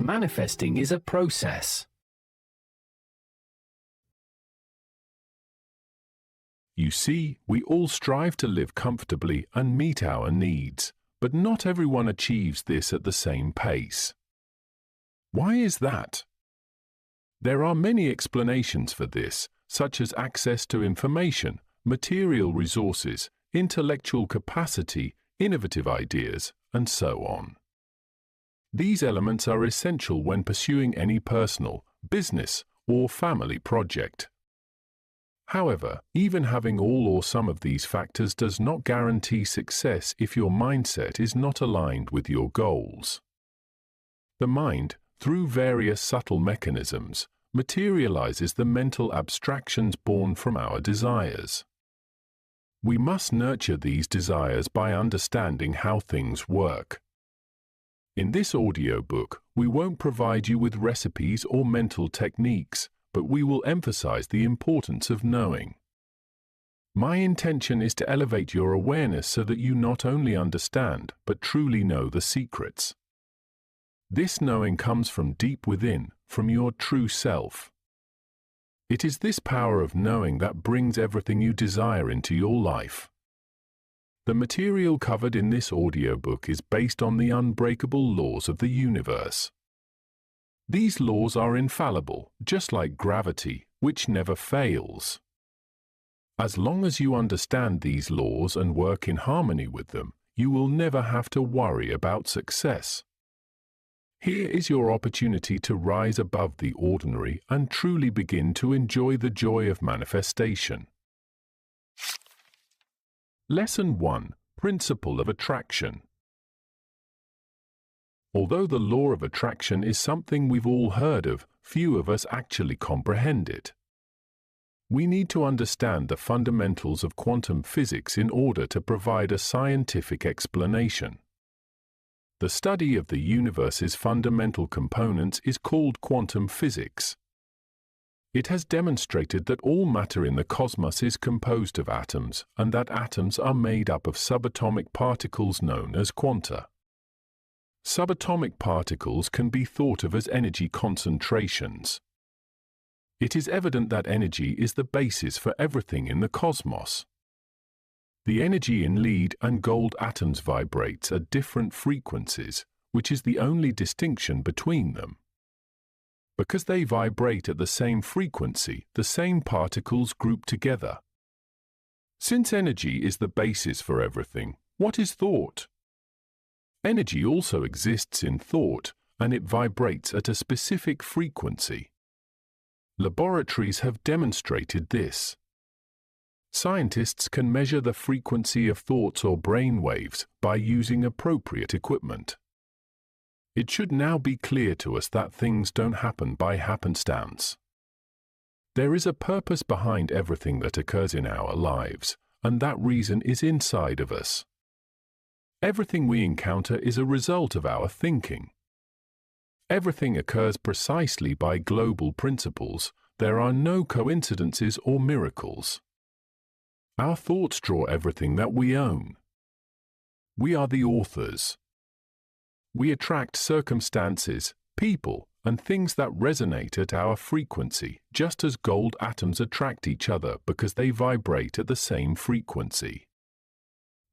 Manifesting is a process. You see, we all strive to live comfortably and meet our needs, but not everyone achieves this at the same pace. Why is that? There are many explanations for this, such as access to information, material resources, intellectual capacity, innovative ideas, and so on. These elements are essential when pursuing any personal, business, or family project. However, even having all or some of these factors does not guarantee success if your mindset is not aligned with your goals. The mind, through various subtle mechanisms, materializes the mental abstractions born from our desires. We must nurture these desires by understanding how things work. In this audiobook, we won't provide you with recipes or mental techniques, but we will emphasize the importance of knowing. My intention is to elevate your awareness so that you not only understand, but truly know the secrets. This knowing comes from deep within, from your true self. It is this power of knowing that brings everything you desire into your life. The material covered in this audiobook is based on the unbreakable laws of the universe. These laws are infallible, just like gravity, which never fails. As long as you understand these laws and work in harmony with them, you will never have to worry about success. Here is your opportunity to rise above the ordinary and truly begin to enjoy the joy of manifestation. Lesson 1: Principle of Attraction. Although the law of attraction is something we've all heard of, few of us actually comprehend it. We need to understand the fundamentals of quantum physics in order to provide a scientific explanation. The study of the universe's fundamental components is called quantum physics. It has demonstrated that all matter in the cosmos is composed of atoms, and that atoms are made up of subatomic particles known as quanta. Subatomic particles can be thought of as energy concentrations. It is evident that energy is the basis for everything in the cosmos. The energy in lead and gold atoms vibrates at different frequencies, which is the only distinction between them. Because they vibrate at the same frequency, the same particles group together. Since energy is the basis for everything, what is thought? Energy also exists in thought, and it vibrates at a specific frequency. Laboratories have demonstrated this. Scientists can measure the frequency of thoughts or brain waves by using appropriate equipment. It should now be clear to us that things don't happen by happenstance. There is a purpose behind everything that occurs in our lives, and that reason is inside of us. Everything we encounter is a result of our thinking. Everything occurs precisely by global principles. There are no coincidences or miracles. Our thoughts draw everything that we own. We are the authors. We attract circumstances, people, and things that resonate at our frequency, just as gold atoms attract each other because they vibrate at the same frequency.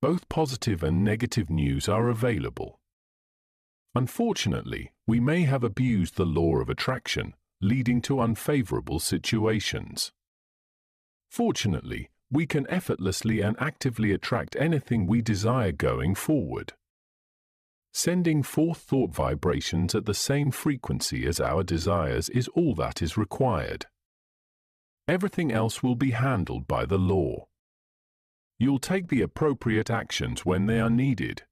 Both positive and negative news are available. Unfortunately, we may have abused the law of attraction, leading to unfavorable situations. Fortunately, we can effortlessly and actively attract anything we desire going forward. Sending forth thought vibrations at the same frequency as our desires is all that is required. Everything else will be handled by the law. You'll take the appropriate actions when they are needed.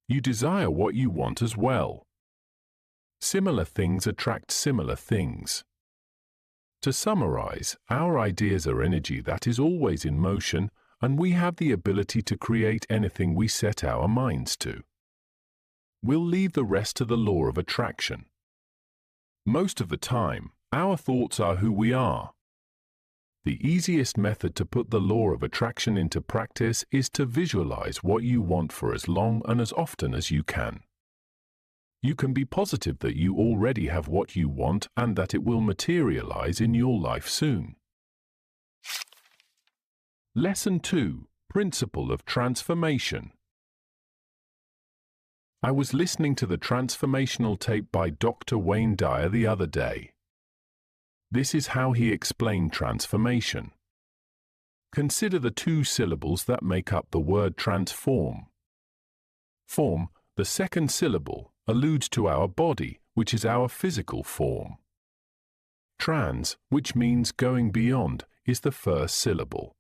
You desire what you want as well. Similar things attract similar things. To summarize, our ideas are energy that is always in motion, and we have the ability to create anything we set our minds to. We'll leave the rest to the law of attraction. Most of the time, our thoughts are who we are. The easiest method to put the law of attraction into practice is to visualize what you want for as long and as often as you can. you can be positive that you already have what you want and that it will materialize in your life soon. Lesson 2. Principle of Transformation. I was listening to the transformational tape by Dr. Wayne Dyer the other day. This is how he explained transformation. Consider the two syllables that make up the word transform. Form, the second syllable, alludes to our body, which is our physical form. Trans, which means going beyond, is the first syllable.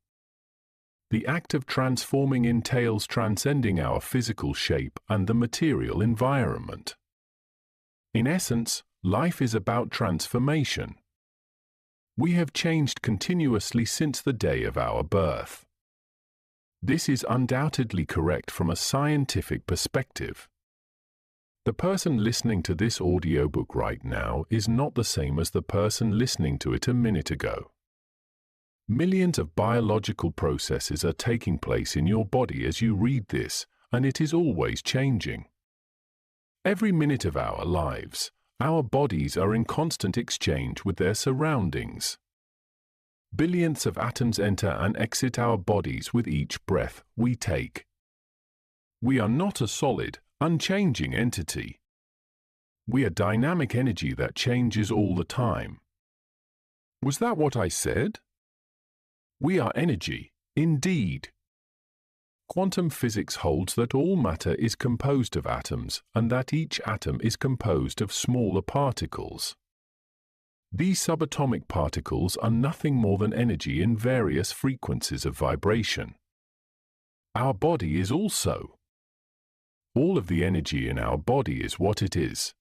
The act of transforming entails transcending our physical shape and the material environment. In essence, life is about transformation. We have changed continuously since the day of our birth. This is undoubtedly correct from a scientific perspective. The person listening to this audiobook right now is not the same as the person listening to it a minute ago. Millions of biological processes are taking place in your body as you read this, and it is always changing. Every minute of our lives, our bodies are in constant exchange with their surroundings. Billions of atoms enter and exit our bodies with each breath we take. We are not a solid, unchanging entity. We are dynamic energy that changes all the time. Was that what I said? We are energy, indeed. Quantum physics holds that all matter is composed of atoms and that each atom is composed of smaller particles. These subatomic particles are nothing more than energy in various frequencies of vibration. Our body is also. All of the energy in our body is what it is.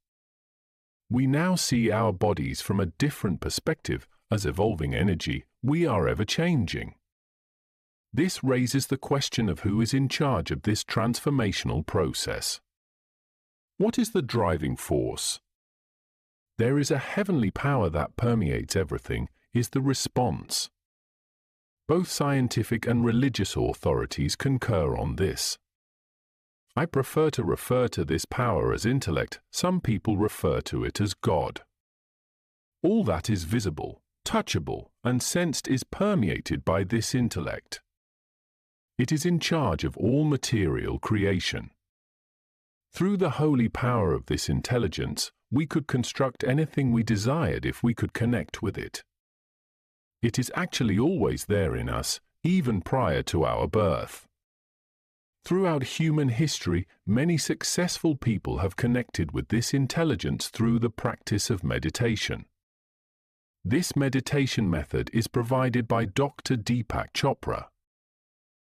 We now see our bodies from a different perspective. As evolving energy, we are ever changing. This raises the question of who is in charge of this transformational process. What is the driving force? There is a heavenly power that permeates everything, is the response. Both scientific and religious authorities concur on this. I prefer to refer to this power as intellect. Some people refer to it as God. All that is visible, touchable, and sensed is permeated by this intellect. It is in charge of all material creation. Through the holy power of this intelligence, we could construct anything we desired if we could connect with it. It is actually always there in us, even prior to our birth. Throughout human history, many successful people have connected with this intelligence through the practice of meditation. This meditation method is provided by Dr. Deepak Chopra.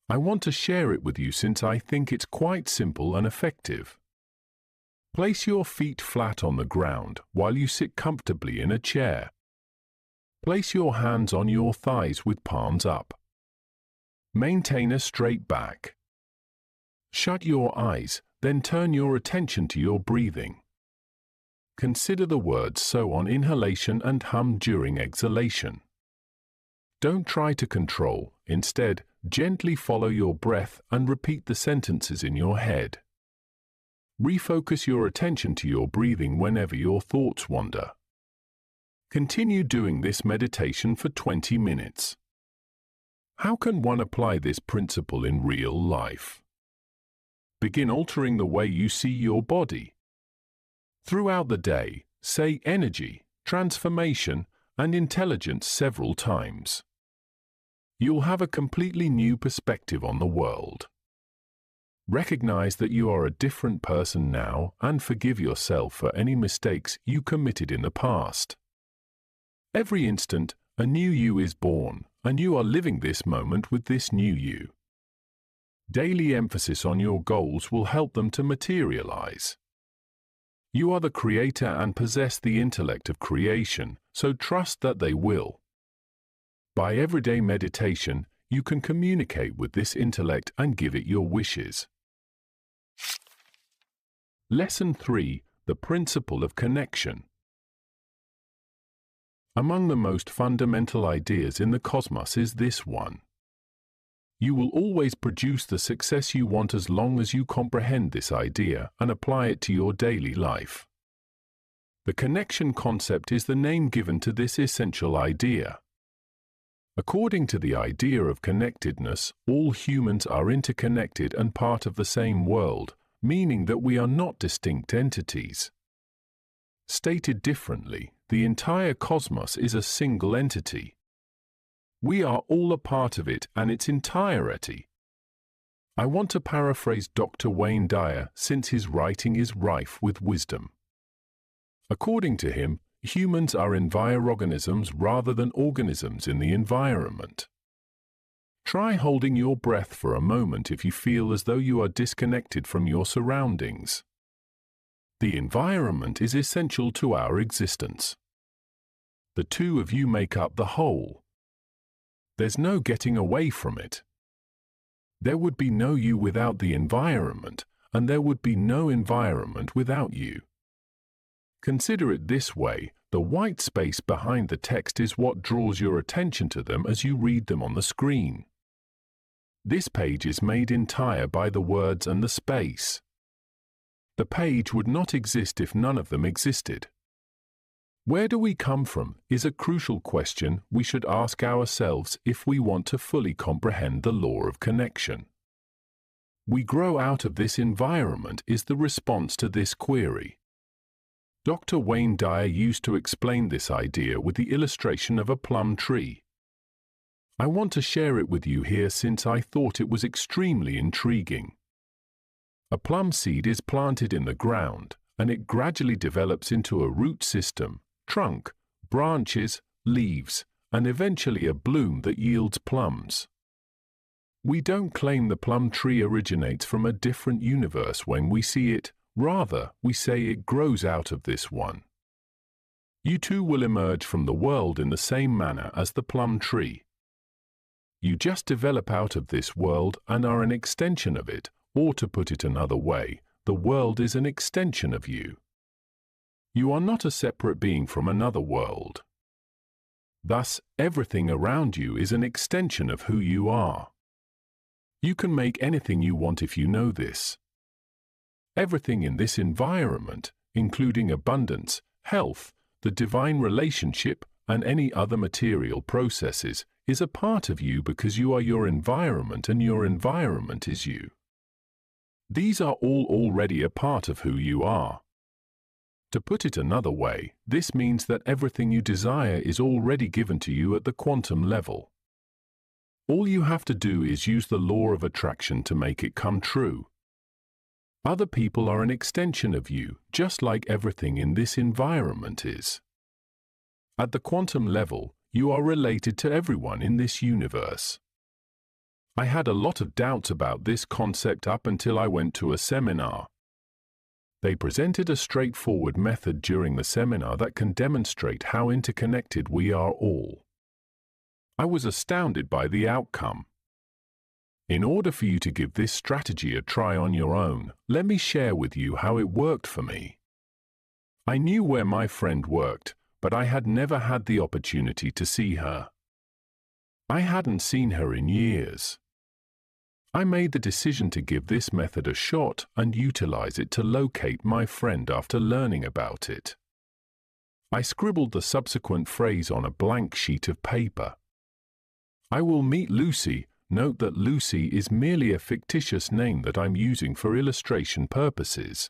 I want to share it with you since I think it's quite simple and effective. Place your feet flat on the ground while you sit comfortably in a chair. Place your hands on your thighs with palms up. Maintain a straight back. Shut your eyes, then turn your attention to your breathing. Consider the words so on inhalation and hum during exhalation. Don't try to control, instead, gently follow your breath and repeat the sentences in your head. Refocus your attention to your breathing whenever your thoughts wander. Continue doing this meditation for 20 minutes. How can one apply this principle in real life? Begin altering the way you see your body. Throughout the day, say energy, transformation, and intelligence several times. You'll have a completely new perspective on the world. Recognize that you are a different person now and forgive yourself for any mistakes you committed in the past. Every instant, a new you is born, and you are living this moment with this new you. Daily emphasis on your goals will help them to materialize. You are the creator and possess the intellect of creation, so trust that they will. By everyday meditation, you can communicate with this intellect and give it your wishes. Lesson 3. The Principle of Connection. Among the most fundamental ideas in the cosmos is this one. You will always produce the success you want as long as you comprehend this idea and apply it to your daily life. The connection concept is the name given to this essential idea. According to the idea of connectedness, all humans are interconnected and part of the same world, meaning that we are not distinct entities. Stated differently, the entire cosmos is a single entity. We are all a part of it and its entirety. I want to paraphrase Dr. Wayne Dyer since his writing is rife with wisdom. According to him, humans are envirorganisms rather than organisms in the environment. Try holding your breath for a moment if you feel as though you are disconnected from your surroundings. The environment is essential to our existence. The two of you make up the whole. There's no getting away from it. There would be no you without the environment, and there would be no environment without you. Consider it this way: the white space behind the text is what draws your attention to them as you read them on the screen. This page is made entire by the words and the space. The page would not exist if none of them existed. Where do we come from is a crucial question we should ask ourselves if we want to fully comprehend the law of connection. We grow out of this environment is the response to this query. Dr. Wayne Dyer used to explain this idea with the illustration of a plum tree. I want to share it with you here since I thought it was extremely intriguing. A plum seed is planted in the ground, and it gradually develops into a root system, trunk, branches, leaves, and eventually a bloom that yields plums. We don't claim the plum tree originates from a different universe when we see it, rather, we say it grows out of this one. You too will emerge from the world in the same manner as the plum tree. You just develop out of this world and are an extension of it, or to put it another way, the world is an extension of you. You are not a separate being from another world. Thus, everything around you is an extension of who you are. You can make anything you want if you know this. Everything in this environment, including abundance, health, the divine relationship, and any other material processes, is a part of you because you are your environment and your environment is you. These are all already a part of who you are. To put it another way, this means that everything you desire is already given to you at the quantum level. All you have to do is use the law of attraction to make it come true. Other people are an extension of you, just like everything in this environment is. At the quantum level, you are related to everyone in this universe. I had a lot of doubts about this concept up until I went to a seminar. They presented a straightforward method during the seminar that can demonstrate how interconnected we are all. I was astounded by the outcome. In order for you to give this strategy a try on your own, let me share with you how it worked for me. I knew where my friend worked, but I had never had the opportunity to see her. I hadn't seen her in years. I made the decision to give this method a shot and utilize it to locate my friend after learning about it. I scribbled the subsequent phrase on a blank sheet of paper. I will meet Lucy. Note that Lucy is merely a fictitious name that I'm using for illustration purposes.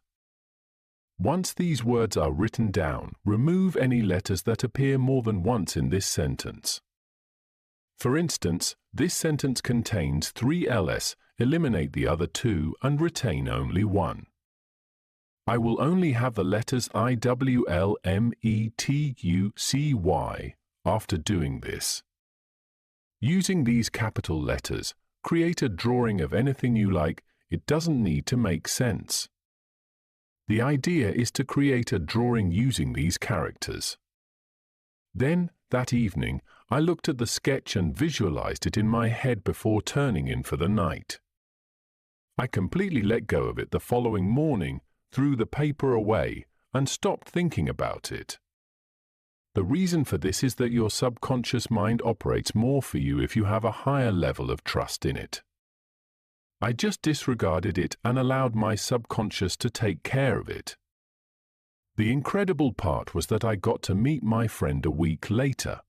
Once these words are written down, remove any letters that appear more than once in this sentence. For instance, this sentence contains 3 ls, eliminate the other 2 and retain only 1. I will only have the letters IWLMETUCY after doing this. Using these capital letters, create a drawing of anything you like. It doesn't need to make sense. The idea is to create a drawing using these characters. Then, that evening, I looked at the sketch and visualized it in my head before turning in for the night. I completely let go of it the following morning, threw the paper away, and stopped thinking about it. The reason for this is that your subconscious mind operates more for you if you have a higher level of trust in it. I just disregarded it and allowed my subconscious to take care of it. The incredible part was that I got to meet my friend a week later.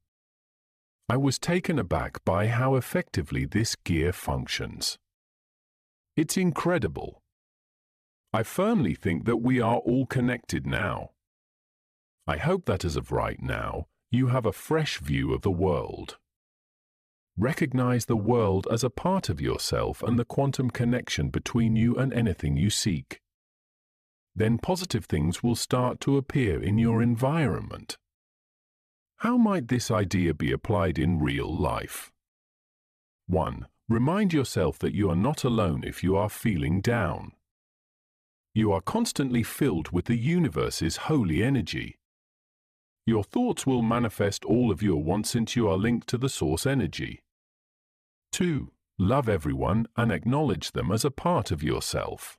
I was taken aback by how effectively this gear functions. It's incredible. I firmly think that we are all connected now. I hope that as of right now, you have a fresh view of the world. Recognize the world as a part of yourself and the quantum connection between you and anything you seek. Then positive things will start to appear in your environment. How might this idea be applied in real life? 1. Remind yourself that you are not alone if you are feeling down. You are constantly filled with the universe's holy energy. Your thoughts will manifest all of your wants since you are linked to the source energy. 2. Love everyone and acknowledge them as a part of yourself.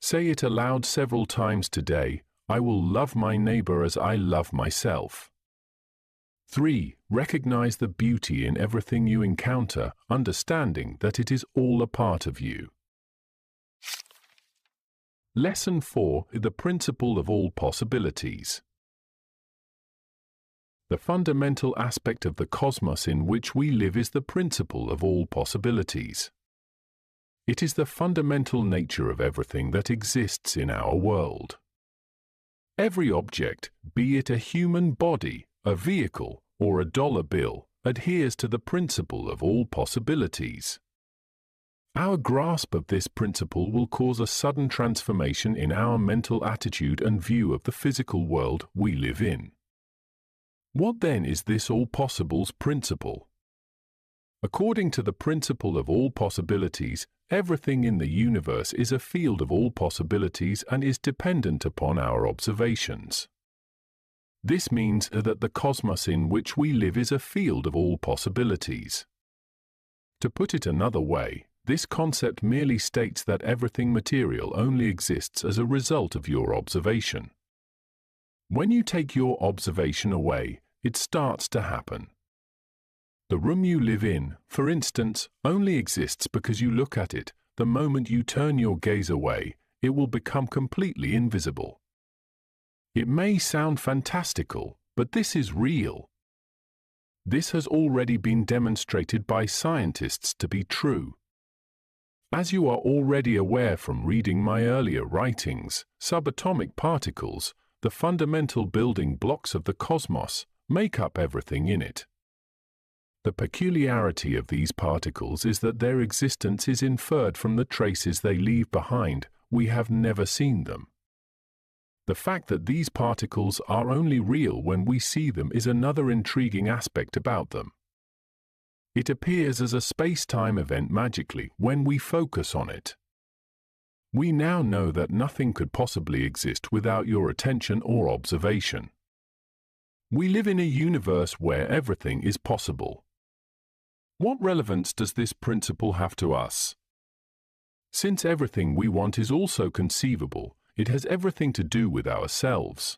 Say it aloud several times today, I will love my neighbor as I love myself. 3. Recognize the beauty in everything you encounter, understanding that it is all a part of you. Lesson 4. The principle of all possibilities. The fundamental aspect of the cosmos in which we live is the principle of all possibilities. It is the fundamental nature of everything that exists in our world. Every object, be it a human body, a vehicle, or a dollar bill, adheres to the principle of all possibilities. Our grasp of this principle will cause a sudden transformation in our mental attitude and view of the physical world we live in. What then is this all possibles principle? According to the principle of all possibilities, everything in the universe is a field of all possibilities and is dependent upon our observations. This means that the cosmos in which we live is a field of all possibilities. To put it another way, this concept merely states that everything material only exists as a result of your observation. When you take your observation away, it starts to happen. The room you live in, for instance, only exists because you look at it. The moment you turn your gaze away, it will become completely invisible. It may sound fantastical, but this is real. This has already been demonstrated by scientists to be true. As you are already aware from reading my earlier writings, subatomic particles, the fundamental building blocks of the cosmos, make up everything in it. The peculiarity of these particles is that their existence is inferred from the traces they leave behind. We have never seen them. The fact that these particles are only real when we see them is another intriguing aspect about them. It appears as a space-time event magically when we focus on it. We now know that nothing could possibly exist without your attention or observation. We live in a universe where everything is possible. What relevance does this principle have to us? Since everything we want is also conceivable, it has everything to do with ourselves.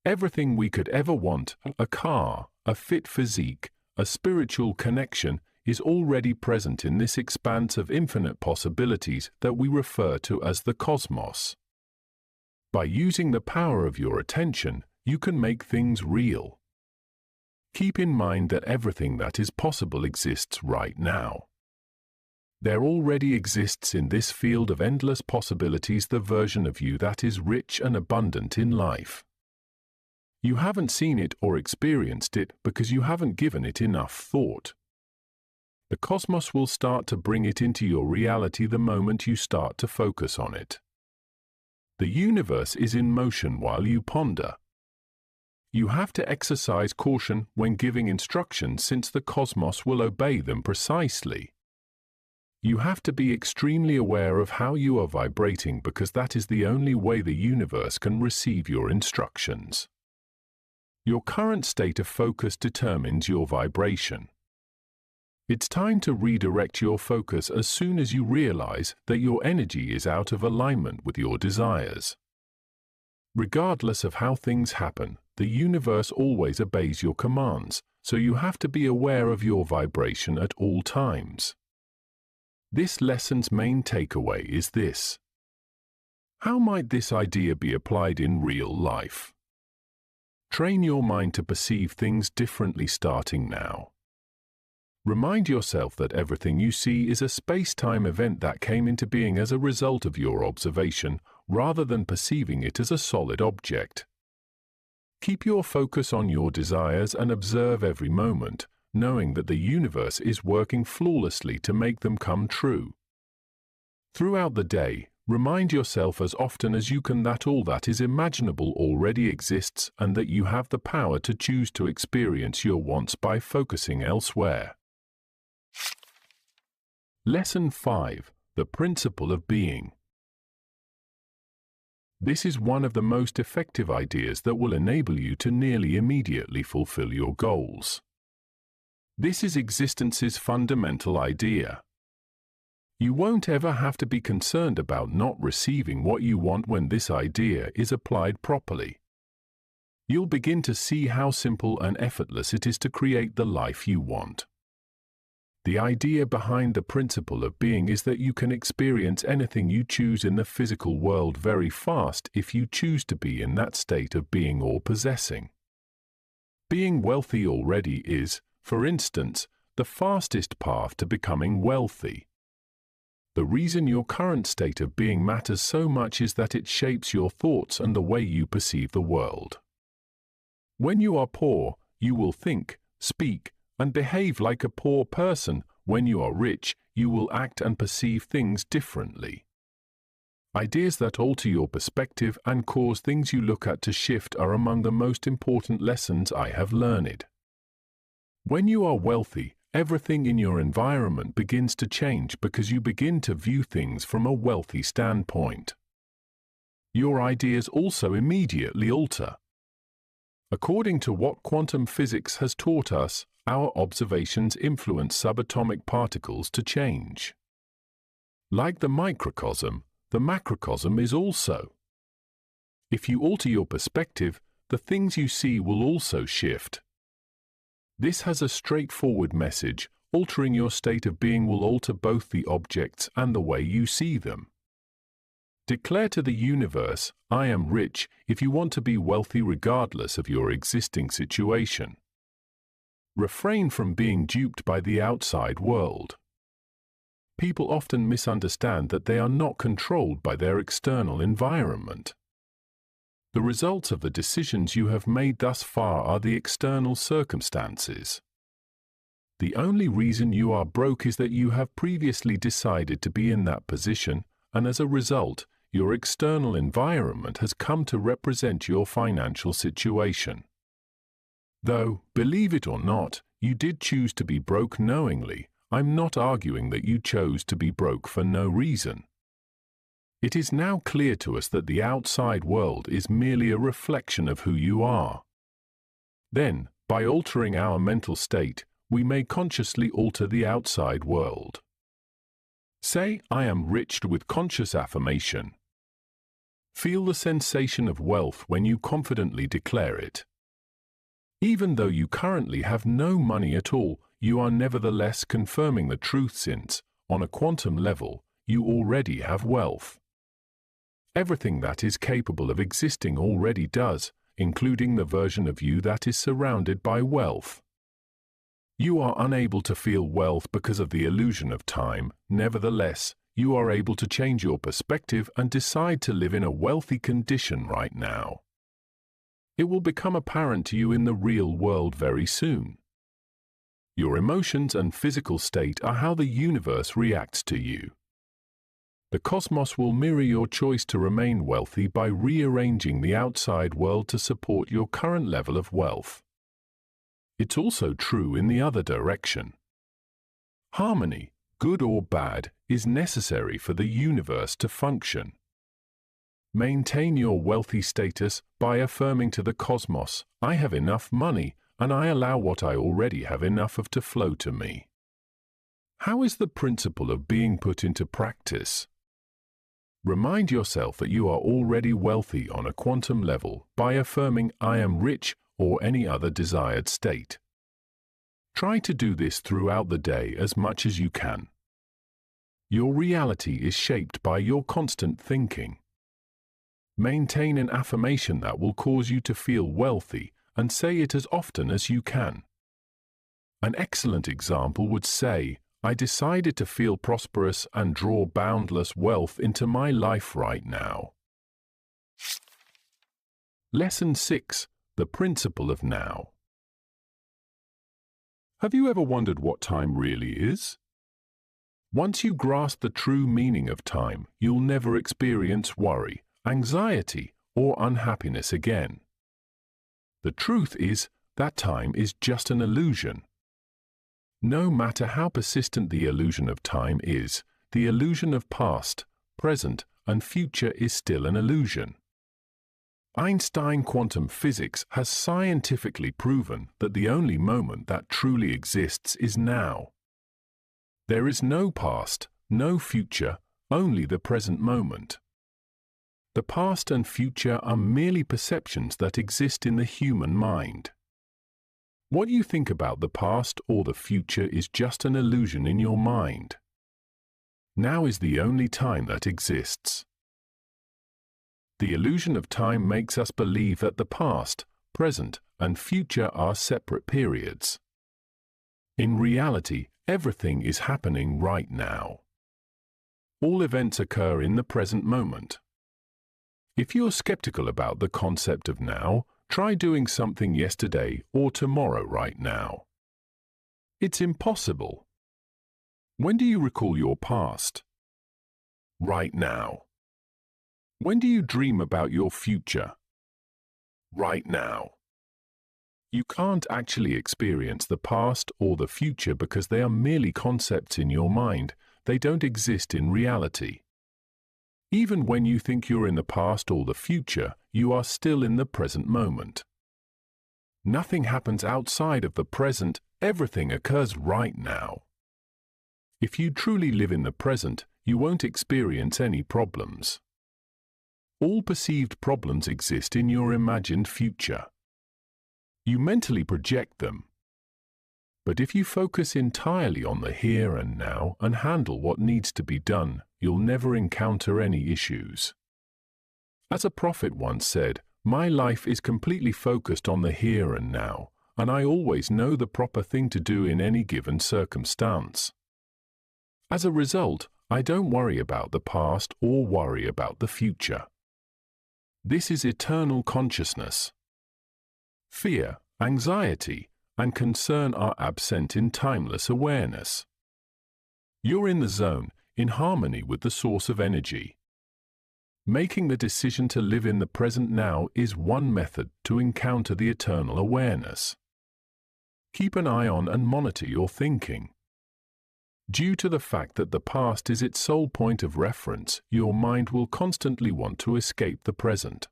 Everything we could ever want, a car, a fit physique, a spiritual connection, is already present in this expanse of infinite possibilities that we refer to as the cosmos. By using the power of your attention, you can make things real. Keep in mind that everything that is possible exists right now. There already exists in this field of endless possibilities the version of you that is rich and abundant in life. You haven't seen it or experienced it because you haven't given it enough thought. The cosmos will start to bring it into your reality the moment you start to focus on it. The universe is in motion while you ponder. You have to exercise caution when giving instructions since the cosmos will obey them precisely. You have to be extremely aware of how you are vibrating because that is the only way the universe can receive your instructions. Your current state of focus determines your vibration. It's time to redirect your focus as soon as you realize that your energy is out of alignment with your desires. Regardless of how things happen, the universe always obeys your commands, so you have to be aware of your vibration at all times. This lesson's main takeaway is this. How might this idea be applied in real life? Train your mind to perceive things differently starting now. Remind yourself that everything you see is a space-time event that came into being as a result of your observation, rather than perceiving it as a solid object. Keep your focus on your desires and observe every moment, knowing that the universe is working flawlessly to make them come true. Throughout the day, remind yourself as often as you can that all that is imaginable already exists and that you have the power to choose to experience your wants by focusing elsewhere. Lesson 5. The Principle of Being. This is one of the most effective ideas that will enable you to nearly immediately fulfill your goals. This is existence's fundamental idea. You won't ever have to be concerned about not receiving what you want when this idea is applied properly. You'll begin to see how simple and effortless it is to create the life you want. The idea behind the principle of being is that you can experience anything you choose in the physical world very fast if you choose to be in that state of being or possessing. Being wealthy already is, for instance, the fastest path to becoming wealthy. The reason your current state of being matters so much is that it shapes your thoughts and the way you perceive the world. When you are poor, you will think, speak, and behave like a poor person. When you are rich, you will act and perceive things differently. Ideas that alter your perspective and cause things you look at to shift are among the most important lessons I have learned. When you are wealthy, everything in your environment begins to change because you begin to view things from a wealthy standpoint. Your ideas also immediately alter. According to what quantum physics has taught us, our observations influence subatomic particles to change. Like the microcosm, the macrocosm is also. If you alter your perspective, the things you see will also shift. This has a straightforward message: altering your state of being will alter both the objects and the way you see them. Declare to the universe, "I am rich," if you want to be wealthy regardless of your existing situation. Refrain from being duped by the outside world. People often misunderstand that they are not controlled by their external environment. The results of the decisions you have made thus far are the external circumstances. The only reason you are broke is that you have previously decided to be in that position, and as a result, your external environment has come to represent your financial situation. Though, believe it or not, you did choose to be broke knowingly, I'm not arguing that you chose to be broke for no reason. It is now clear to us that the outside world is merely a reflection of who you are. Then, by altering our mental state, we may consciously alter the outside world. Say, "I am rich" with conscious affirmation. Feel the sensation of wealth when you confidently declare it. Even though you currently have no money at all, you are nevertheless confirming the truth since, on a quantum level, you already have wealth. Everything that is capable of existing already does, including the version of you that is surrounded by wealth. You are unable to feel wealth because of the illusion of time. Nevertheless, you are able to change your perspective and decide to live in a wealthy condition right now. It will become apparent to you in the real world very soon. Your emotions and physical state are how the universe reacts to you. The cosmos will mirror your choice to remain wealthy by rearranging the outside world to support your current level of wealth. It's also true in the other direction. Harmony, good or bad, is necessary for the universe to function. Maintain your wealthy status by affirming to the cosmos, "I have enough money, and I allow what I already have enough of to flow to me." How is the principle of being put into practice? Remind yourself that you are already wealthy on a quantum level by affirming, "I am rich," or any other desired state. Try to do this throughout the day as much as you can. Your reality is shaped by your constant thinking. Maintain an affirmation that will cause you to feel wealthy and say it as often as you can. An excellent example would say, I decided to feel prosperous and draw boundless wealth into my life right now. Lesson 6. The Principle of Now. Have you ever wondered what time really is? Once you grasp the true meaning of time, you'll never experience worry, anxiety, or unhappiness again. The truth is that time is just an illusion. No matter how persistent the illusion of time is, the illusion of past, present, and future is still an illusion. Einstein quantum physics has scientifically proven that the only moment that truly exists is now. There is no past, no future, only the present moment. The past and future are merely perceptions that exist in the human mind. What you think about the past or the future is just an illusion in your mind. Now is the only time that exists. The illusion of time makes us believe that the past, present, and future are separate periods. In reality, everything is happening right now. All events occur in the present moment. If you're skeptical about the concept of now, try doing something yesterday or tomorrow right now. It's impossible. When do you recall your past? Right now. When do you dream about your future? Right now. You can't actually experience the past or the future because they are merely concepts in your mind. They don't exist in reality. Even when you think you're in the past or the future, you are still in the present moment. Nothing happens outside of the present, everything occurs right now. If you truly live in the present, you won't experience any problems. All perceived problems exist in your imagined future. You mentally project them. But if you focus entirely on the here and now and handle what needs to be done, you'll never encounter any issues. As a prophet once said, my life is completely focused on the here and now, and I always know the proper thing to do in any given circumstance. As a result, I don't worry about the past or worry about the future. This is eternal consciousness. Fear, anxiety, and concern are absent in timeless awareness. You're in the zone, in harmony with the source of energy. Making the decision to live in the present now is one method to encounter the eternal awareness. Keep an eye on and monitor your thinking. Due to the fact that the past is its sole point of reference, your mind will constantly want to escape the present.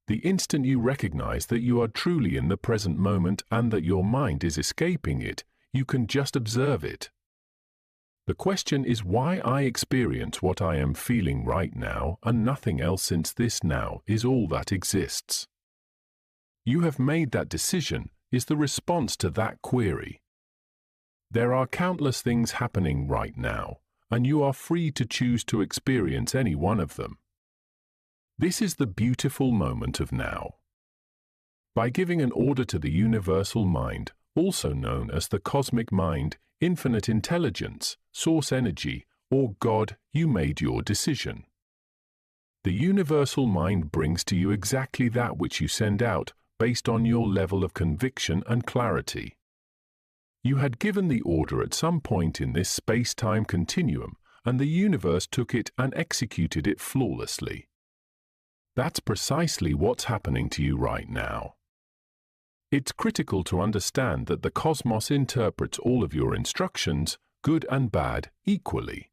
The instant you recognize that you are truly in the present moment and that your mind is escaping it, you can just observe it. The question is why I experience what I am feeling right now and nothing else, since this now is all that exists. You have made that decision is the response to that query. There are countless things happening right now, and you are free to choose to experience any one of them. This is the beautiful moment of now. By giving an order to the universal mind, also known as the cosmic mind, infinite intelligence, source energy, or God, you made your decision. The universal mind brings to you exactly that which you send out based on your level of conviction and clarity. You had given the order at some point in this space-time continuum, and the universe took it and executed it flawlessly. That's precisely what's happening to you right now. It's critical to understand that the cosmos interprets all of your instructions, good and bad, equally.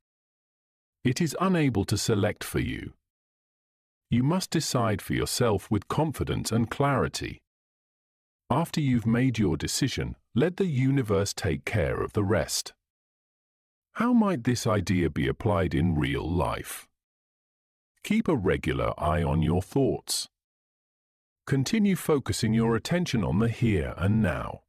It is unable to select for you. You must decide for yourself with confidence and clarity. After you've made your decision, let the universe take care of the rest. How might this idea be applied in real life? Keep a regular eye on your thoughts. Continue focusing your attention on the here and now.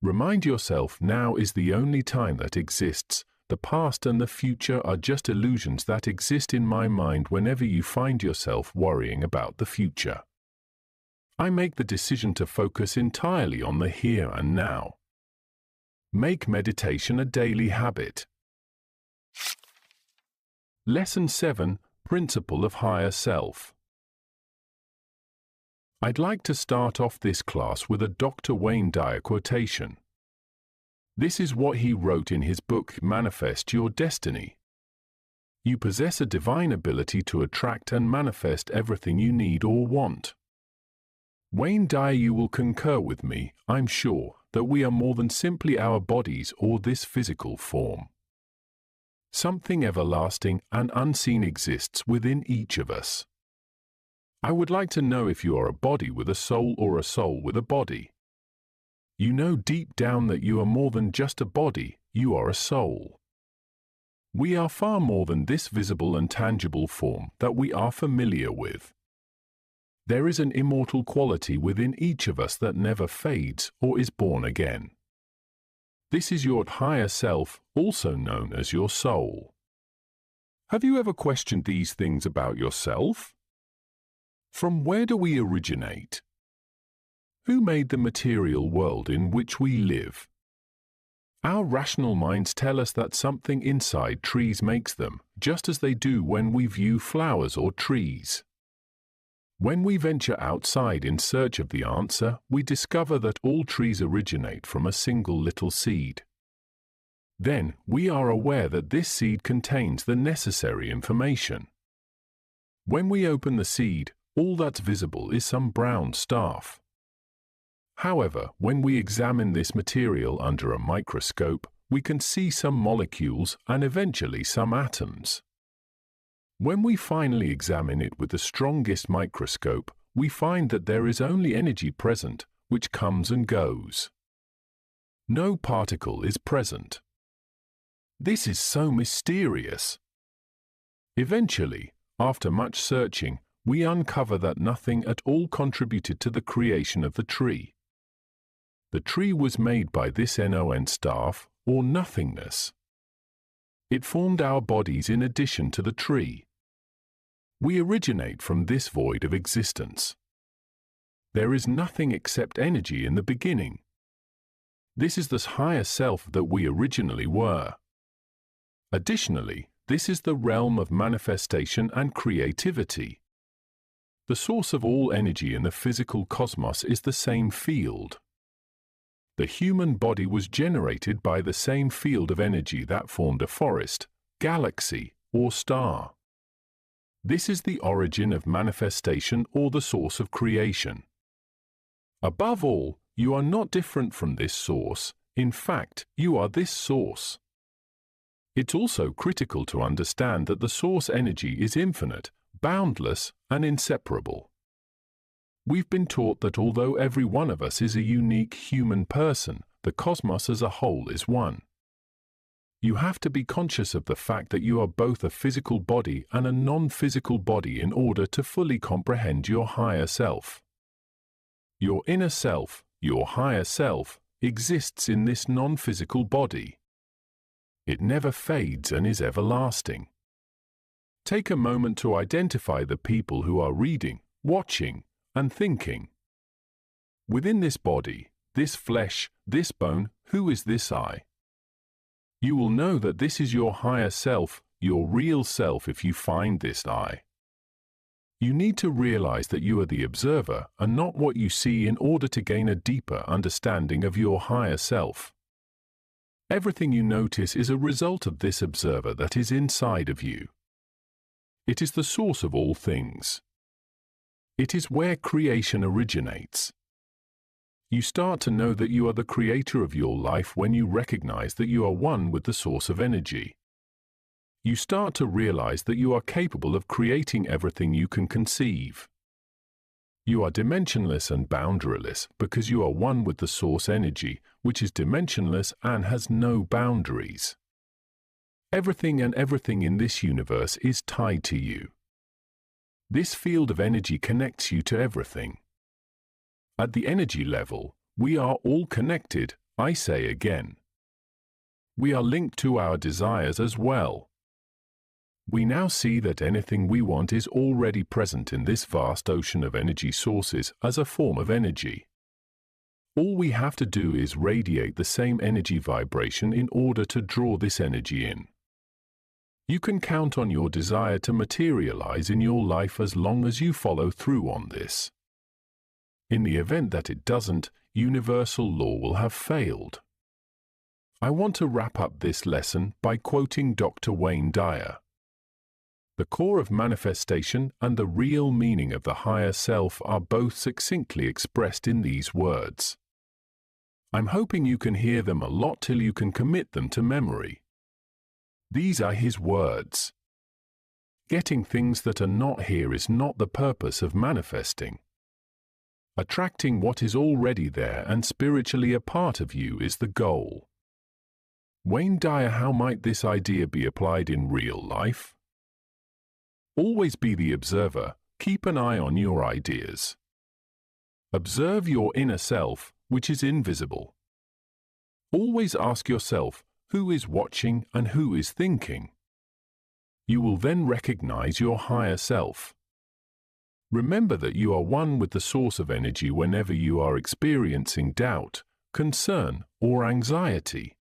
Remind yourself now is the only time that exists, the past and the future are just illusions that exist in my mind whenever you find yourself worrying about the future. I make the decision to focus entirely on the here and now. Make meditation a daily habit. Lesson 7. Principle of Higher Self. I'd like to start off this class with a Dr. Wayne Dyer quotation. This is what he wrote in his book, Manifest Your Destiny. You possess a divine ability to attract and manifest everything you need or want. Wayne Dyer, you will concur with me, I'm sure, that we are more than simply our bodies or this physical form. Something everlasting and unseen exists within each of us. I would like to know if you are a body with a soul or a soul with a body. You know deep down that you are more than just a body, you are a soul. We are far more than this visible and tangible form that we are familiar with. There is an immortal quality within each of us that never fades or is born again. This is your higher self, also known as your soul. Have you ever questioned these things about yourself? From where do we originate? Who made the material world in which we live? Our rational minds tell us that something inside trees makes them, just as they do when we view flowers or trees. When we venture outside in search of the answer, we discover that all trees originate from a single little seed. Then, we are aware that this seed contains the necessary information. When we open the seed, all that's visible is some brown stuff. However, when we examine this material under a microscope, we can see some molecules and eventually some atoms. When we finally examine it with the strongest microscope, we find that there is only energy present, which comes and goes. No particle is present. This is so mysterious. Eventually, after much searching, we uncover that nothing at all contributed to the creation of the tree. The tree was made by this non staff, or nothingness. It formed our bodies in addition to the tree. We originate from this void of existence. There is nothing except energy in the beginning. This is the higher self that we originally were. Additionally, this is the realm of manifestation and creativity. The source of all energy in the physical cosmos is the same field. The human body was generated by the same field of energy that formed a forest, galaxy, or star. This is the origin of manifestation or the source of creation. Above all, you are not different from this source. In fact, you are this source. It's also critical to understand that the source energy is infinite, boundless, and inseparable. We've been taught that although every one of us is a unique human person, the cosmos as a whole is one. You have to be conscious of the fact that you are both a physical body and a non-physical body in order to fully comprehend your higher self. Your inner self, your higher self, exists in this non-physical body. It never fades and is everlasting. Take a moment to identify the people who are reading, watching, and thinking. Within this body, this flesh, this bone, who is this I? You will know that this is your higher self, your real self if you find this I. You need to realize that you are the observer and not what you see in order to gain a deeper understanding of your higher self. Everything you notice is a result of this observer that is inside of you. It is the source of all things. It is where creation originates. You start to know that you are the creator of your life when you recognize that you are one with the source of energy. You start to realize that you are capable of creating everything you can conceive. You are dimensionless and boundaryless because you are one with the source energy, which is dimensionless and has no boundaries. Everything and everything in this universe is tied to you. This field of energy connects you to everything. At the energy level, we are all connected, I say again. we are linked to our desires as well. We now see that anything we want is already present in this vast ocean of energy sources as a form of energy. All we have to do is radiate the same energy vibration in order to draw this energy in. You can count on your desire to materialize in your life as long as you follow through on this. In the event that it doesn't, universal law will have failed. I want to wrap up this lesson by quoting Dr. Wayne Dyer. The core of manifestation and the real meaning of the higher self are both succinctly expressed in these words. I'm hoping you can hear them a lot till you can commit them to memory. These are his words. Getting things that are not here is not the purpose of manifesting. Attracting what is already there and spiritually a part of you is the goal. Wayne Dyer, how might this idea be applied in real life? Always be the observer, keep an eye on your ideas. Observe your inner self, which is invisible. Always ask yourself, who is watching and who is thinking? You will then recognize your higher self. Remember that you are one with the source of energy whenever you are experiencing doubt, concern, or anxiety.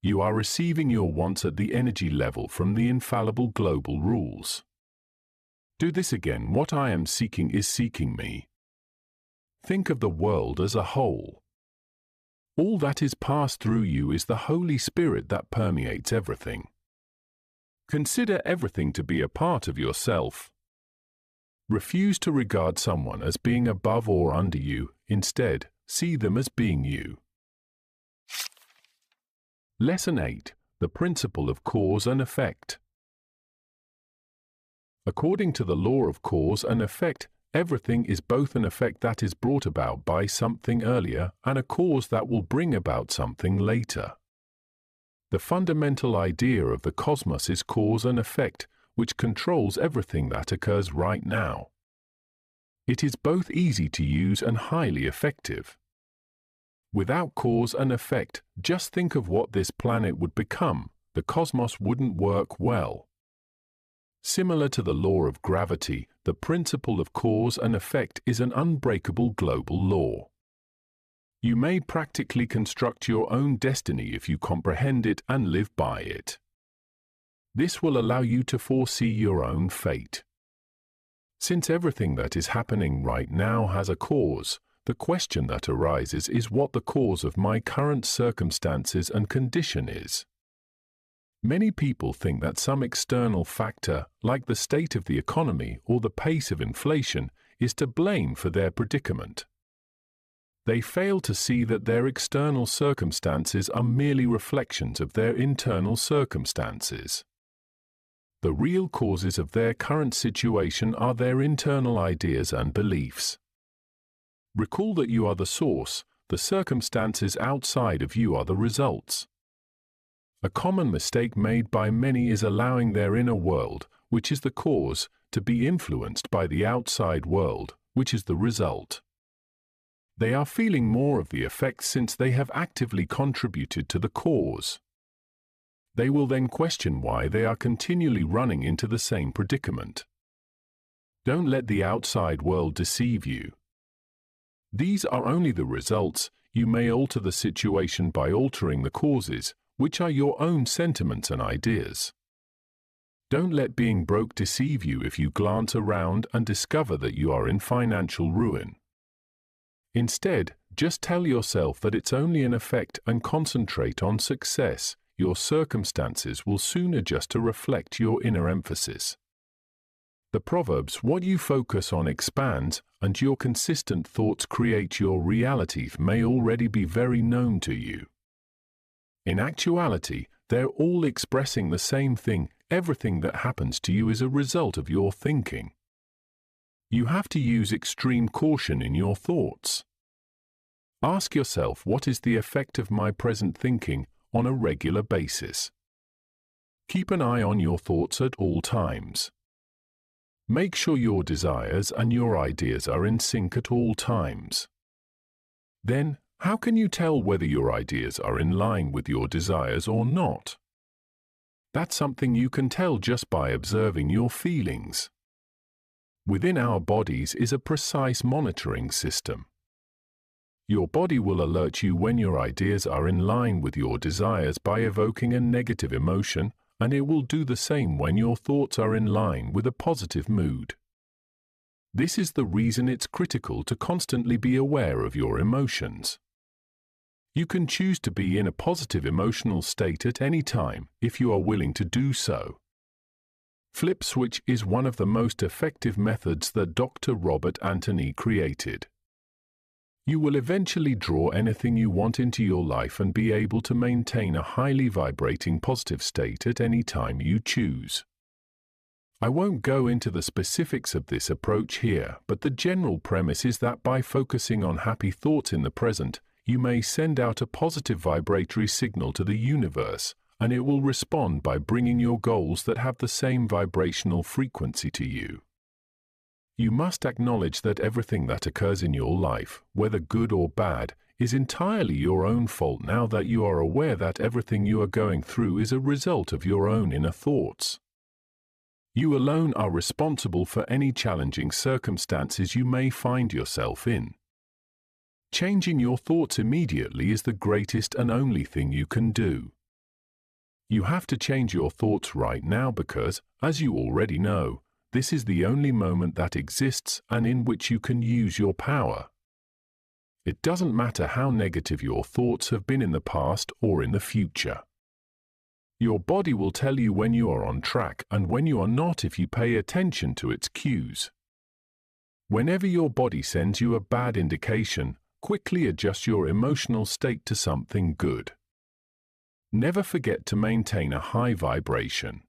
You are receiving your wants at the energy level from the infallible global rules. Do this again. What I am seeking is seeking me. Think of the world as a whole. All that is passed through you is the Holy Spirit that permeates everything. Consider everything to be a part of yourself. Refuse to regard someone as being above or under you. Instead, see them as being you. Lesson 8. The Principle of Cause and Effect. According to the law of cause and effect, everything is both an effect that is brought about by something earlier and a cause that will bring about something later. The fundamental idea of the cosmos is cause and effect, which controls everything that occurs right now. It is both easy to use and highly effective. Without cause and effect, just think of what this planet would become. The cosmos wouldn't work well. Similar to the law of gravity, the principle of cause and effect is an unbreakable global law. You may practically construct your own destiny if you comprehend it and live by it. This will allow you to foresee your own fate. Since everything that is happening right now has a cause, the question that arises is what the cause of my current circumstances and condition is. Many people think that some external factor, like the state of the economy or the pace of inflation, is to blame for their predicament. They fail to see that their external circumstances are merely reflections of their internal circumstances. The real causes of their current situation are their internal ideas and beliefs. Recall that you are the source, the circumstances outside of you are the results. A common mistake made by many is allowing their inner world, which is the cause, to be influenced by the outside world, which is the result. They are feeling more of the effects since they have actively contributed to the cause. They will then question why they are continually running into the same predicament. Don't let the outside world deceive you. These are only the results. You may alter the situation by altering the causes, which are your own sentiments and ideas. Don't let being broke deceive you if you glance around and discover that you are in financial ruin. Instead, just tell yourself that it's only an effect and concentrate on success. Your circumstances will soon adjust to reflect your inner emphasis. The Proverbs, what you focus on expands, and your consistent thoughts create your reality, may already be very known to you. In actuality, they're all expressing the same thing. Everything that happens to you is a result of your thinking. You have to use extreme caution in your thoughts. Ask yourself, what is the effect of my present thinking on a regular basis? Keep an eye on your thoughts at all times. Make sure your desires and your ideas are in sync at all times. Then, How can you tell whether your ideas are in line with your desires or not? That's something you can tell just by observing your feelings. Within our bodies is a precise monitoring system. Your body will alert you when your ideas are in line with your desires by evoking a negative emotion, and it will do the same when your thoughts are in line with a positive mood. This is the reason it's critical to constantly be aware of your emotions. You can choose to be in a positive emotional state at any time if you are willing to do so. Flip switch is one of the most effective methods that Dr. Robert Anthony created. You will eventually draw anything you want into your life and be able to maintain a highly vibrating positive state at any time you choose. I won't go into the specifics of this approach here, but the general premise is that by focusing on happy thoughts in the present, you may send out a positive vibratory signal to the universe, and it will respond by bringing your goals that have the same vibrational frequency to you. You must acknowledge that everything that occurs in your life, whether good or bad, is entirely your own fault now that you are aware that everything you are going through is a result of your own inner thoughts. You alone are responsible for any challenging circumstances you may find yourself in. Changing your thoughts immediately is the greatest and only thing you can do. You have to change your thoughts right now because, as you already know, this is the only moment that exists and in which you can use your power. It doesn't matter how negative your thoughts have been in the past or in the future. Your body will tell you when you are on track and when you are not if you pay attention to its cues. Whenever your body sends you a bad indication, quickly adjust your emotional state to something good. Never forget to maintain a high vibration.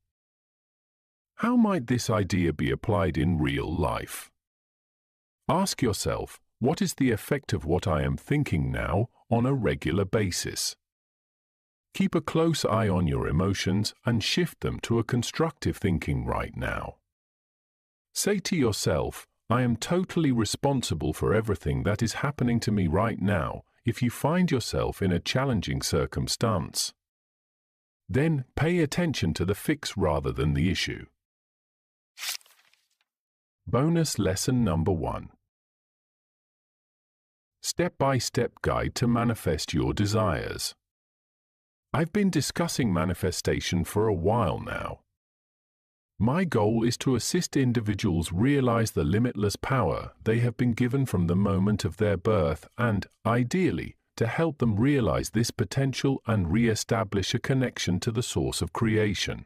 How might this idea be applied in real life? Ask yourself, what is the effect of what I am thinking now on a regular basis? Keep a close eye on your emotions and shift them to a constructive thinking right now. Say to yourself, I am totally responsible for everything that is happening to me right now if you find yourself in a challenging circumstance. Then pay attention to the fix rather than the issue. Bonus lesson number 1. Step-by-step guide to manifest your desires. I've been discussing manifestation for a while now. My goal is to assist individuals realize the limitless power they have been given from the moment of their birth and, ideally, to help them realize this potential and re-establish a connection to the source of creation.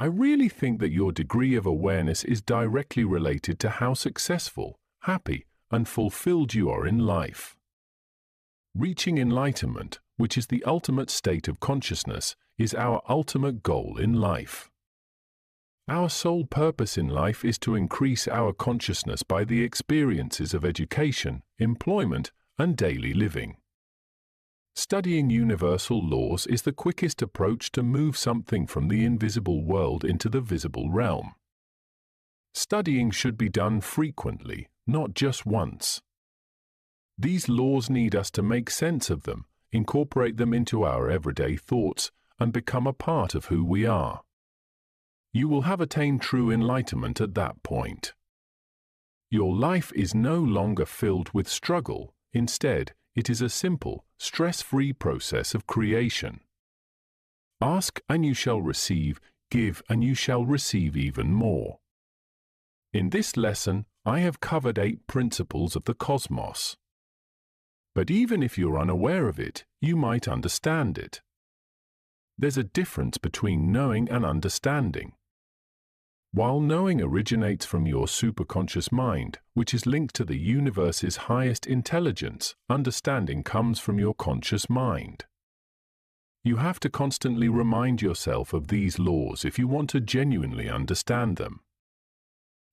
I really think that your degree of awareness is directly related to how successful, happy, and fulfilled you are in life. Reaching enlightenment, which is the ultimate state of consciousness, is our ultimate goal in life. Our sole purpose in life is to increase our consciousness by the experiences of education, employment, and daily living. Studying universal laws is the quickest approach to move something from the invisible world into the visible realm. Studying should be done frequently, not just once. These laws need us to make sense of them, incorporate them into our everyday thoughts, and become a part of who we are. You will have attained true enlightenment at that point. Your life is no longer filled with struggle. Instead, it is a simple, stress-free process of creation. Ask and you shall receive, give and you shall receive even more. In this lesson, I have covered 8 principles of the cosmos. But even if you're unaware of it, you might understand it. There's a difference between knowing and understanding. While knowing originates from your superconscious mind, which is linked to the universe's highest intelligence, understanding comes from your conscious mind. You have to constantly remind yourself of these laws if you want to genuinely understand them.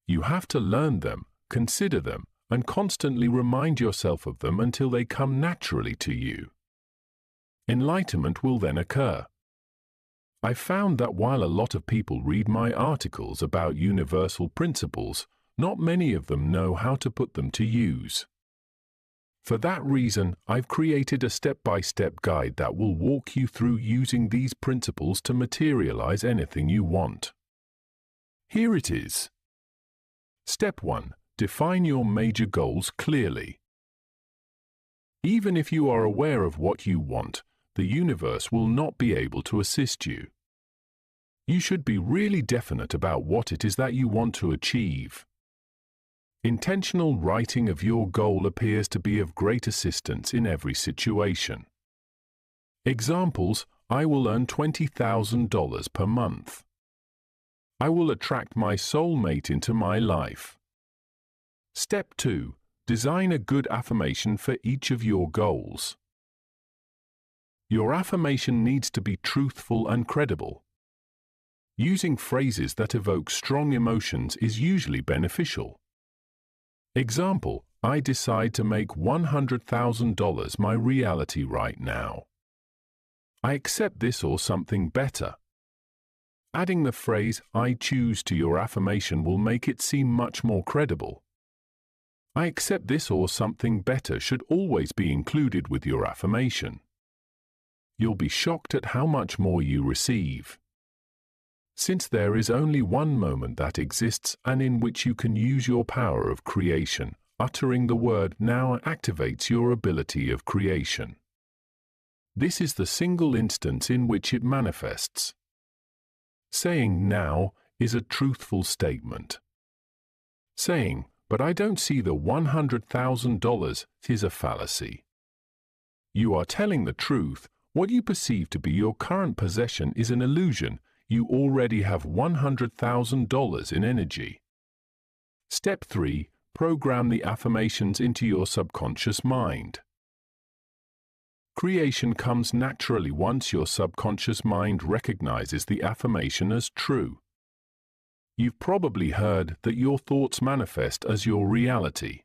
You have to learn them, consider them, and constantly remind yourself of them until they come naturally to you. Enlightenment will then occur. I found that while a lot of people read my articles about universal principles, not many of them know how to put them to use. For that reason, I've created a step-by-step guide that will walk you through using these principles to materialize anything you want. Here it is. Step 1. Define your major goals clearly. Even if you are aware of what you want, the universe will not be able to assist you. You should be really definite about what it is that you want to achieve. Intentional writing of your goal appears to be of great assistance in every situation. Examples: I will earn $20,000 per month. I will attract my soulmate into my life. Step 2. Design a good affirmation for each of your goals. Your affirmation needs to be truthful and credible. Using phrases that evoke strong emotions is usually beneficial. Example: I decide to make $100,000 my reality right now. I accept this or something better. Adding the phrase I choose to your affirmation will make it seem much more credible. I accept this or something better should always be included with your affirmation. You'll be shocked at how much more you receive. Since there is only one moment that exists and in which you can use your power of creation, uttering the word now activates your ability of creation. This is the single instance in which it manifests. Saying now is a truthful statement. Saying, but I don't see the $100,000 is a fallacy. You are telling the truth. What you perceive to be your current possession is an illusion. You already have $100,000 in energy. Step 3. Program the affirmations into your subconscious mind. Creation comes naturally once your subconscious mind recognizes the affirmation as true. You've probably heard that your thoughts manifest as your reality.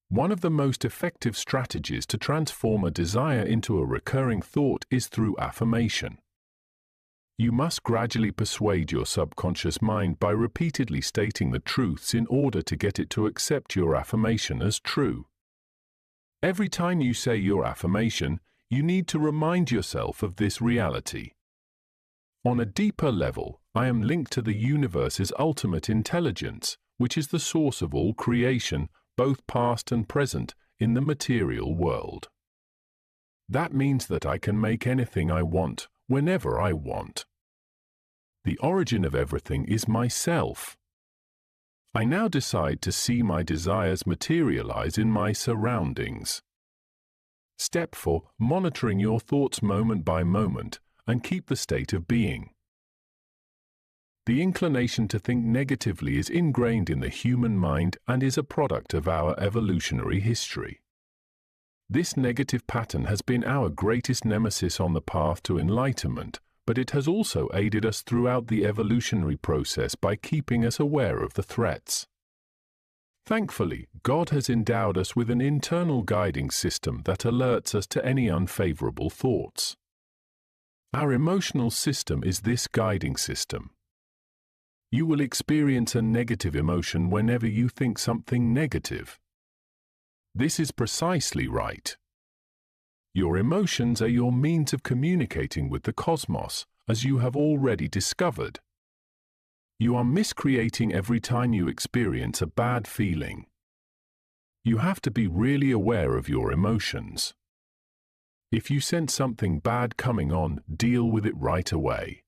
One of the most effective strategies to transform a desire into a recurring thought is through affirmation. You must gradually persuade your subconscious mind by repeatedly stating the truths in order to get it to accept your affirmation as true. Every time you say your affirmation, you need to remind yourself of this reality. On a deeper level, I am linked to the universe's ultimate intelligence, which is the source of all creation, both past and present, in the material world. That means that I can make anything I want, whenever I want. The origin of everything is myself. I now decide to see my desires materialize in my surroundings. Step 4. Monitoring your thoughts moment by moment, and keep the state of being. The inclination to think negatively is ingrained in the human mind and is a product of our evolutionary history. This negative pattern has been our greatest nemesis on the path to enlightenment, but it has also aided us throughout the evolutionary process by keeping us aware of the threats. Thankfully, God has endowed us with an internal guiding system that alerts us to any unfavorable thoughts. Our emotional system is this guiding system. You will experience a negative emotion whenever you think something negative. This is precisely right. Your emotions are your means of communicating with the cosmos, as you have already discovered. You are miscreating every time you experience a bad feeling. You have to be really aware of your emotions. If you sense something bad coming on, deal with it right away.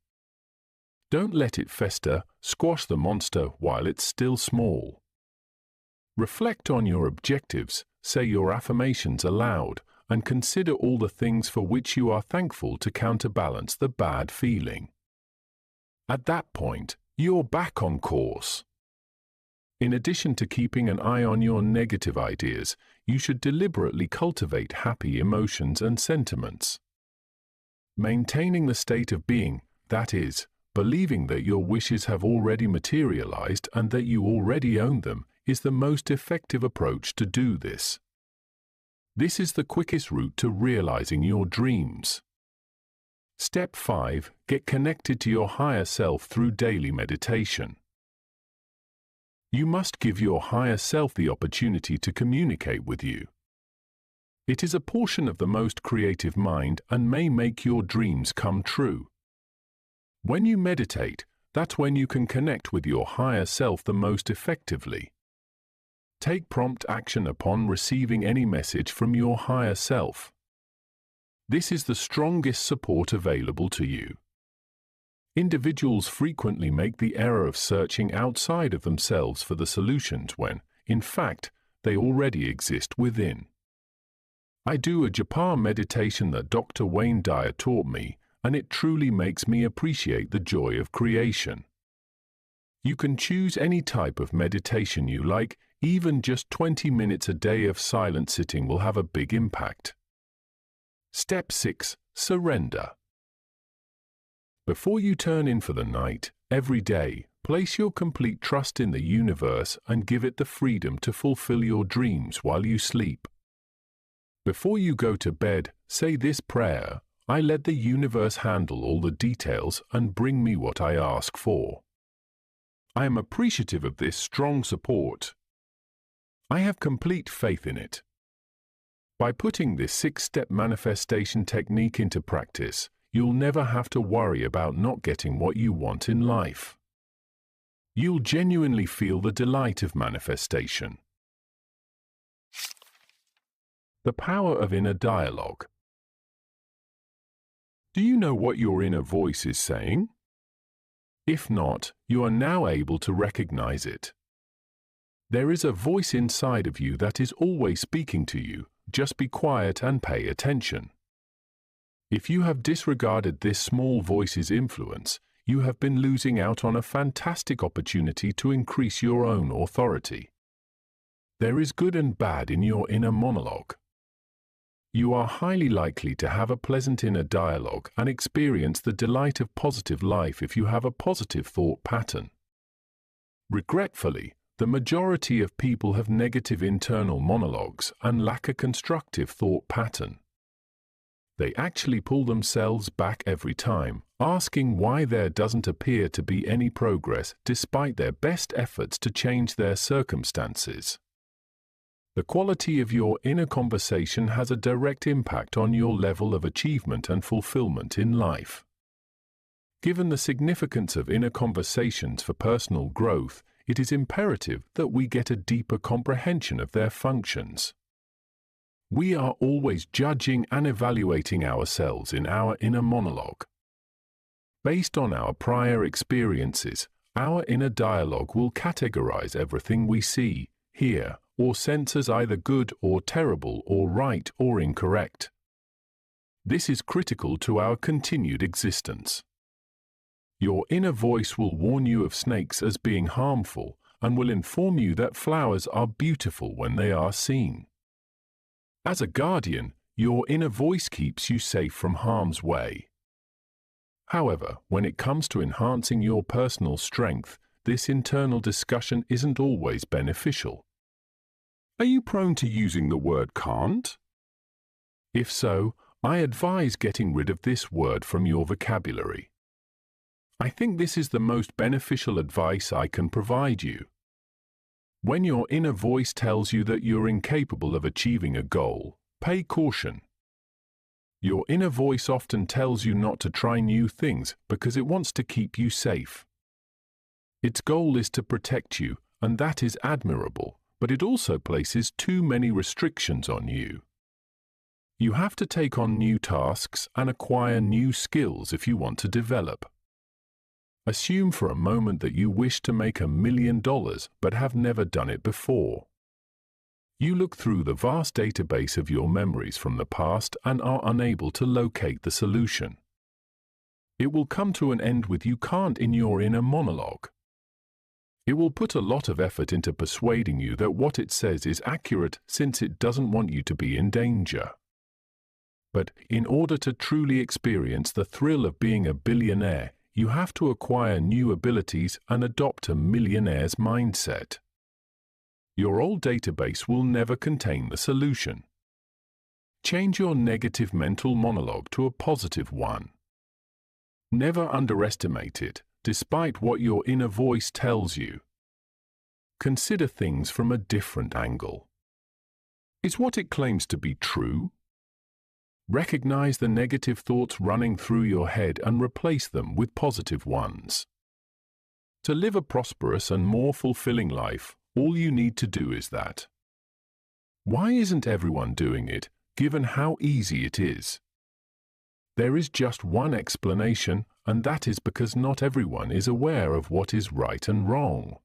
Don't let it fester, squash the monster while it's still small. Reflect on your objectives, say your affirmations aloud, and consider all the things for which you are thankful to counterbalance the bad feeling. At that point, you're back on course. In addition to keeping an eye on your negative ideas, you should deliberately cultivate happy emotions and sentiments. Maintaining the state of being, that is, believing that your wishes have already materialized and that you already own them, is the most effective approach to do this. This is the quickest route to realizing your dreams. Step 5. Get connected to your higher self through daily meditation. You must give your higher self the opportunity to communicate with you. It is a portion of the most creative mind and may make your dreams come true. When you meditate, that's when you can connect with your higher self the most effectively. Take prompt action upon receiving any message from your higher self. This is the strongest support available to you. Individuals frequently make the error of searching outside of themselves for the solutions when, in fact, they already exist within. I do a japa meditation that Dr. Wayne Dyer taught me, and it truly makes me appreciate the joy of creation. You can choose any type of meditation you like, even just 20 minutes a day of silent sitting will have a big impact. Step 6. Surrender. Before you turn in for the night, every day, place your complete trust in the universe and give it the freedom to fulfill your dreams while you sleep. Before you go to bed, say this prayer: I let the universe handle all the details and bring me what I ask for. I am appreciative of this strong support. I have complete faith in it. By putting this 6-step manifestation technique into practice, you'll never have to worry about not getting what you want in life. You'll genuinely feel the delight of manifestation. The power of inner dialogue. Do you know what your inner voice is saying? If not, you are now able to recognize it. There is a voice inside of you that is always speaking to you. Just be quiet and pay attention. If you have disregarded this small voice's influence, you have been losing out on a fantastic opportunity to increase your own authority. There is good and bad in your inner monologue. You are highly likely to have a pleasant inner dialogue and experience the delight of positive life if you have a positive thought pattern. Regretfully, the majority of people have negative internal monologues and lack a constructive thought pattern. They actually pull themselves back every time, asking why there doesn't appear to be any progress despite their best efforts to change their circumstances. The quality of your inner conversation has a direct impact on your level of achievement and fulfillment in life. Given the significance of inner conversations for personal growth, it is imperative that we get a deeper comprehension of their functions. We are always judging and evaluating ourselves in our inner monologue. Based on our prior experiences, our inner dialogue will categorize everything we see, hear, or sense as either good or terrible or right or incorrect. This is critical to our continued existence. Your inner voice will warn you of snakes as being harmful and will inform you that flowers are beautiful when they are seen. As a guardian, your inner voice keeps you safe from harm's way. However, when it comes to enhancing your personal strength, this internal discussion isn't always beneficial. Are you prone to using the word can't? If so, I advise getting rid of this word from your vocabulary. I think this is the most beneficial advice I can provide you. When your inner voice tells you that you're incapable of achieving a goal, pay caution. Your inner voice often tells you not to try new things because it wants to keep you safe. Its goal is to protect you, and that is admirable, but it also places too many restrictions on you. You have to take on new tasks and acquire new skills if you want to develop. Assume for a moment that you wish to make $1 million but have never done it before. You look through the vast database of your memories from the past and are unable to locate the solution. It will come to an end with you can't in your inner monologue. It will put a lot of effort into persuading you that what it says is accurate since it doesn't want you to be in danger. But in order to truly experience the thrill of being a billionaire, you have to acquire new abilities and adopt a millionaire's mindset. Your old database will never contain the solution. Change your negative mental monologue to a positive one. Never underestimate it, despite what your inner voice tells you. Consider things from a different angle. Is what it claims to be true? Recognize the negative thoughts running through your head and replace them with positive ones. To live a prosperous and more fulfilling life, all you need to do is that. Why isn't everyone doing it, given how easy it is? There is just one explanation, and that is because not everyone is aware of what is right and wrong.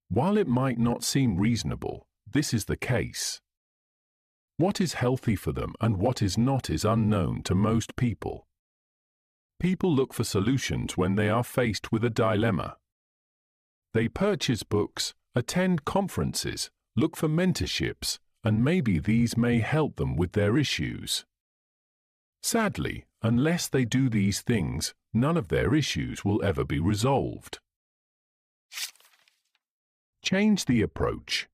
While it might not seem reasonable, this is the case. What is healthy for them and what is not is unknown to most people. People look for solutions when they are faced with a dilemma. They purchase books, attend conferences, look for mentorships, and maybe these may help them with their issues. Sadly, unless they do these things, none of their issues will ever be resolved. Change the approach.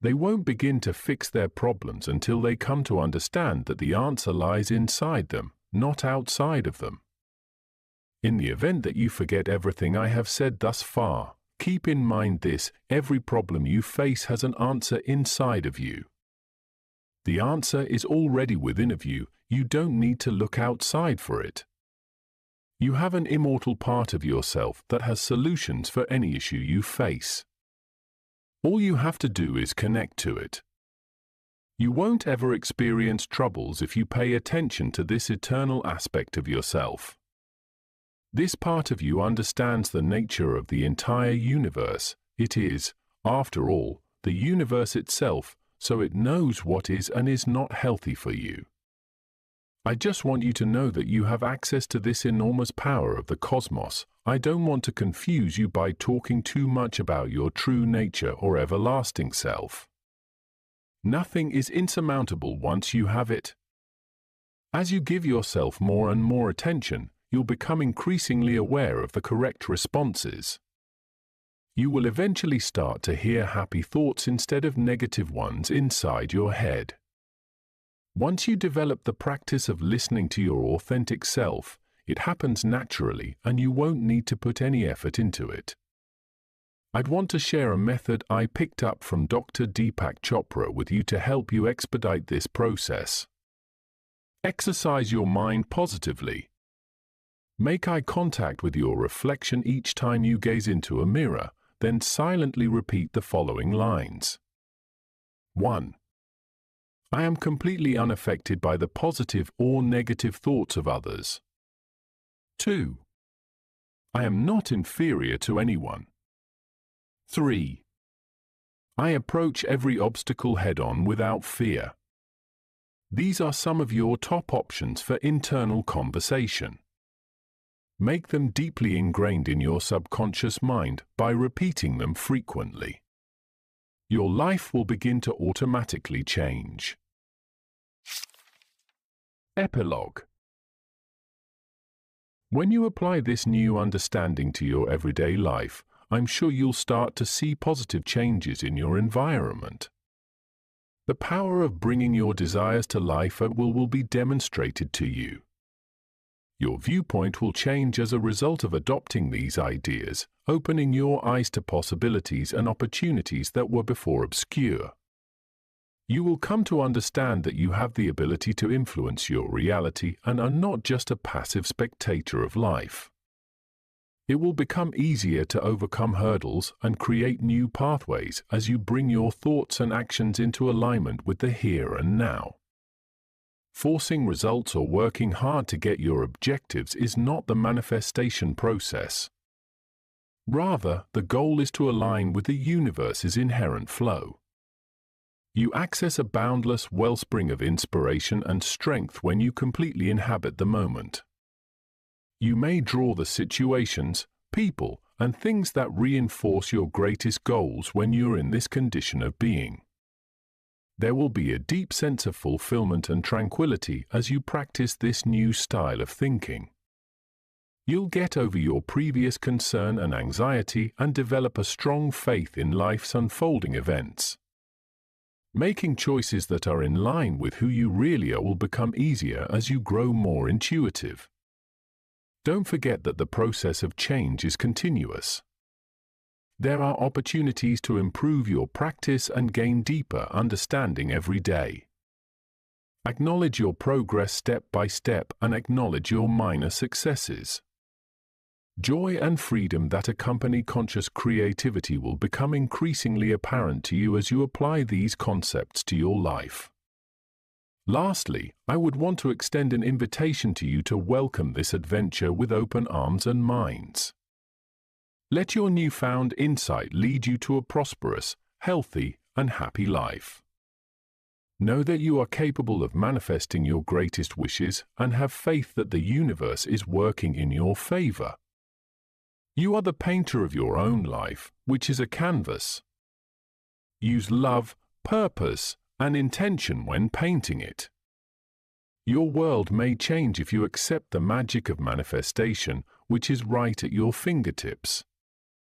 They won't begin to fix their problems until they come to understand that the answer lies inside them, not outside of them. In the event that you forget everything I have said thus far, keep in mind this: every problem you face has an answer inside of you. The answer is already within of you, you don't need to look outside for it. You have an immortal part of yourself that has solutions for any issue you face. All you have to do is connect to it. You won't ever experience troubles if you pay attention to this eternal aspect of yourself. This part of you understands the nature of the entire universe. It is, after all, the universe itself, so it knows what is and is not healthy for you. I just want you to know that you have access to this enormous power of the cosmos. I don't want to confuse you by talking too much about your true nature or everlasting self. Nothing is insurmountable once you have it. As you give yourself more and more attention, you'll become increasingly aware of the correct responses. You will eventually start to hear happy thoughts instead of negative ones inside your head. Once you develop the practice of listening to your authentic self, it happens naturally and you won't need to put any effort into it. I'd want to share a method I picked up from Dr. Deepak Chopra with you to help you expedite this process. Exercise your mind positively. Make eye contact with your reflection each time you gaze into a mirror, then silently repeat the following lines. 1. I am completely unaffected by the positive or negative thoughts of others. 2. I am not inferior to anyone. 3. I approach every obstacle head-on without fear. These are some of your top options for internal conversation. Make them deeply ingrained in your subconscious mind by repeating them frequently. Your life will begin to automatically change. Epilogue. When you apply this new understanding to your everyday life, I'm sure you'll start to see positive changes in your environment. The power of bringing your desires to life will be demonstrated to you. Your viewpoint will change as a result of adopting these ideas, opening your eyes to possibilities and opportunities that were before obscure. You will come to understand that you have the ability to influence your reality and are not just a passive spectator of life. It will become easier to overcome hurdles and create new pathways as you bring your thoughts and actions into alignment with the here and now. Forcing results or working hard to get your objectives is not the manifestation process. Rather, the goal is to align with the universe's inherent flow. You access a boundless wellspring of inspiration and strength when you completely inhabit the moment. You may draw the situations, people, and things that reinforce your greatest goals when you're in this condition of being. There will be a deep sense of fulfillment and tranquility as you practice this new style of thinking. You'll get over your previous concern and anxiety and develop a strong faith in life's unfolding events. Making choices that are in line with who you really are will become easier as you grow more intuitive. Don't forget that the process of change is continuous. There are opportunities to improve your practice and gain deeper understanding every day. Acknowledge your progress step by step and acknowledge your minor successes. Joy and freedom that accompany conscious creativity will become increasingly apparent to you as you apply these concepts to your life. Lastly, I would want to extend an invitation to you to welcome this adventure with open arms and minds. Let your newfound insight lead you to a prosperous, healthy, and happy life. Know that you are capable of manifesting your greatest wishes and have faith that the universe is working in your favor. You are the painter of your own life, which is a canvas. Use love, purpose, and intention when painting it. Your world may change if you accept the magic of manifestation, which is right at your fingertips.